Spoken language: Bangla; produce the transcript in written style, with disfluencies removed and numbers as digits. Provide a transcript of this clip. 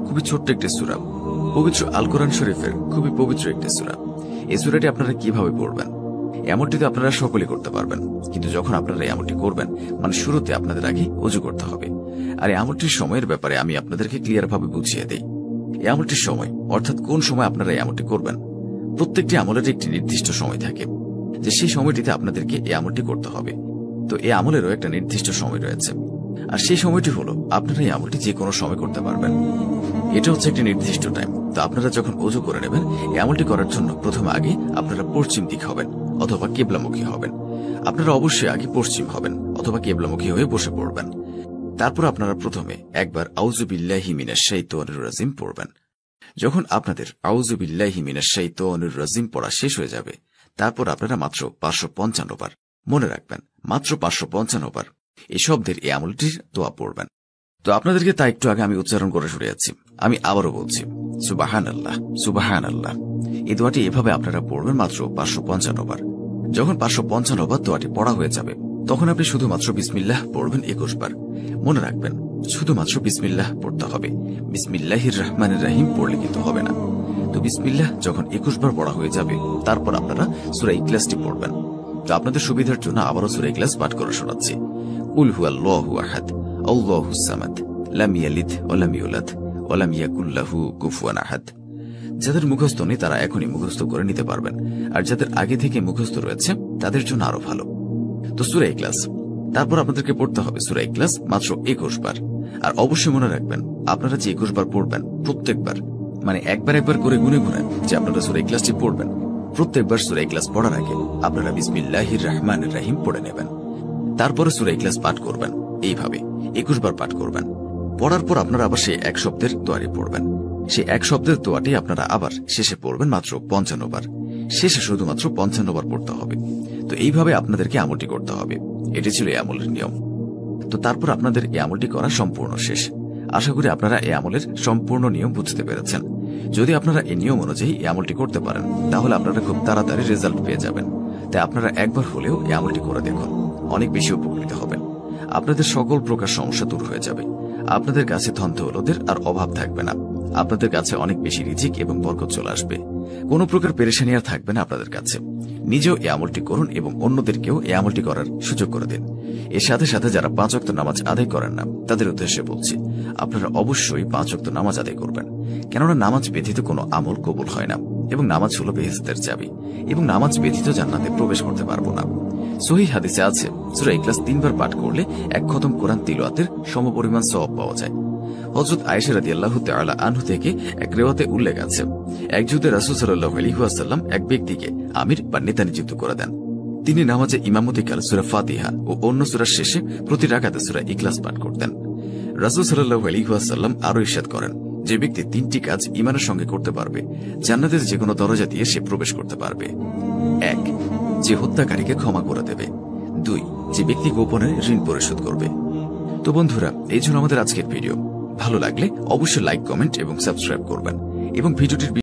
খুবই ছোট্ট একটি সূরা, পবিত্র আল কোরআন শরীফের খুবই পবিত্র একটি সূরা। এই সূরাটি আপনারা কিভাবে পড়বেন? এমনটি তো আপনারা সকলে করতে পারবেন, কিন্তু যখন আপনারা এমনটি করবেন, মানে শুরুতে আপনাদের আগে ওযু করতে হবে। আর এই আমলটির সময়ের ব্যাপারে আমি আপনাদেরকে ক্লিয়ার ভাবে বুঝিয়ে দেই। এই আমলটির সময়, অর্থাৎ কোন সময় আপনারা এই আমলটি করবেন, প্রত্যেকটি আমলের একটি নির্দিষ্ট সময় থাকে, যে সেই সময়টিতে আপনাদেরকে এই আমলটি করতে হবে। তো এই আমলেরও একটা নির্দিষ্ট সময় রয়েছে, আর সেই সময়টি হলো আপনারা এই আমলটি যে কোনো সময় করতে পারবেন। এটা হচ্ছে একটি নির্দিষ্ট টাইম। তো আপনারা যখন ওযু করে নেবেন, এই আমলটি করার জন্য প্রথমে আগে আপনারা পশ্চিম দিক হবেন অথবা কিবলামুখী হবেন। আপনারা অবশ্যই আগে পশ্চিম হবেন অথবা কিবলামুখী হয়ে বসে পড়বেন। তারপর আপনারা প্রথমে একবার আউযু বিল্লাহি মিনাশ শাইতানির রাজিম পড়বেন। যখন আপনাদের আউযু বিল্লাহি মিনাশ শাইতানির রাজিম পড়া শেষ হয়ে যাবে, তারপর আপনারা মাত্র 555 বার, মনে রাখবেন মাত্র 555 বার এই শব্দের এই আমলটির দোয়া পড়বেন। তো আপনাদেরকে তা একটু আগে আমি উচ্চারণ করে শুনিয়েছি, আমি আবারও বলছি, সুবহানাল্লাহ সুবহানাল্লাহ। এই দোয়াটি এভাবে আপনারা পড়বেন মাত্র 555 বার। যখন 555 বার দোয়াটি পড়া হয়ে যাবে, তখন আপনি শুধুমাত্র বিসমিল্লাহ পড়বেন 21 বার। মনে রাখবেন শুধুমাত্র বিসমিল্লাহ পড়তে হবে, বিসমিল্লাহির রহমানির রহিম পড়লে কিন্তু হবে না। তো বিসমিল্লাহ যখন 21 বার পড়া হয়ে যাবে, তারপর আপনারা সূরা ইখলাসটি পড়বেন। তো আপনাদের সুবিধার জন্য আবারও সূরা ইখলাস পাঠ করে শোনাচ্ছি। কুল হুয়াল্লাহু আহাদ আল্লাহুস সামাদ লাম ইয়ালিদ ওয়া লাম ইউলাদ ওয়া লাম ইয়াকুল লাহু কুফুয়ান আহাদ। যাদের মুখস্থ নেই তারা এখনই মুখস্থ করে নিতে পারবেন, আর যাদের আগে থেকে মুখস্থ রয়েছে তাদের জন্য আরো ভালো। তো সূরা ইখলাস, তারপর আপনাদেরকে পড়তে হবে সূরা ইখলাস মাত্র 21 বার। আর অবশ্যই মনে রাখবেন আপনারা যে 21 বার পড়বেন, প্রত্যেকবার মানে একবার একবার করে গুনে গুনে যে আপনারা সূরা ইখলাসটি পড়বেন, প্রত্যেকবার সূরা ইখলাস পড়ার আগে আপনারা বিসমিল্লাহির রহমানির রহিম পড়ে নেবেন। তারপরে সূরা ইখলাস পাঠ করবেন, এইভাবে 21 বার পাঠ করবেন। পড়ার পর আপনারা আবার সেই এক শব্দের দোয়াটি পড়বেন। সেই এক শব্দের দোয়াটি আপনারা আবার শেষে পড়বেন মাত্র 55 বার। শেষে শুধুমাত্র 55 বার পড়তে হবে। তো এইভাবে আপনাদেরকে আমলটি করতে হবে। এটি ছিল এই আমলের নিয়ম। তো তারপর আপনাদের এই আমলটি করা সম্পূর্ণ শেষ। আশা করি আপনারা এই আমলের সম্পূর্ণ নিয়ম বুঝতে পেরেছেন। যদি আপনারা এই নিয়ম অনুযায়ী এই আমলটি করতে পারেন, তাহলে আপনারা খুব তাড়াতাড়ি রেজাল্ট পেয়ে যাবেন। তাই আপনারা একবার হলেও এই আমলটি করে দেখুন, অনেক বেশি উপকৃত হবেন। আপনাদের সকল প্রকার সমস্যা দূর হয়ে যাবে। আপনাদের কাছে ধন দৌলতের আর অভাব থাকবে না। আপনাদের কাছে অনেক বেশি রিজিক এবং বরকত চলে আসবে। কোনো প্রকার পেরেশানি আর থাকবে না আপনাদের কাছে। নিজেও এই আমলটি করুন এবং অন্যদেরকেও এই আমলটি করার সুযোগ করে দিন। এর সাথে সাথে যারা 5 ওয়াক্ত নামাজ আদায় করেন না, তাদের উদ্দেশ্যে বলছি, আপনারা অবশ্যই 5 ওয়াক্ত নামাজ আদায় করবেন। কেননা নামাজ ব্যতীত কোনো আমল কবুল হয় না, এবং নামাজ হলো বেহেশতের চাবি, এবং নামাজ ব্যতীত জান্নাতে প্রবেশ করতে পারবো না। সহিহ হাদিসে আছে, সূরা ইখলাস 3 বার পাঠ করলে 1 খতম কোরআন তিলাওয়াতের সমপরিমাণ সওয়াব পাওয়া যায়। হযরত আয়েশা রাদিয়াল্লাহু তাআলা আনহা থেকে এক রিওয়ায়াতে উল্লেখ আছে, এক যুদ্ধে রাসূল সাল্লাল্লাহু আলাইহি ওয়াসাল্লাম এক ব্যক্তিকে আমির বা নেতা নিযুক্ত করে দেন। তিনি নামাজে ইমামতিকালে সূরা ফাতিহা ও অন্য সূরার শেষে প্রতি রাকাতে সূরা ইখলাস পাঠ করতেন। রাসূল সাল্লাল্লাহু আলাইহি ওয়াসাল্লাম আরো ইরশাদ করেন, যে ব্যক্তি 3টি কাজ ঈমানের সঙ্গে করতে পারবে, জান্নাতের যে কোনো দরজা দিয়ে সে প্রবেশ করতে পারবে। 1. যে হত্যাকারীকে ক্ষমা করে দেবে। 2. যে ব্যক্তি গোপনে ঋণ পরিশোধ করবে। তো বন্ধুরা, এই ছিল আমাদের আজকের ভিডিও। ভালো লাগলে অবশ্যই লাইক, কমেন্ট এবং সাবস্ক্রাইব করবেন, এবং ভিডিওটির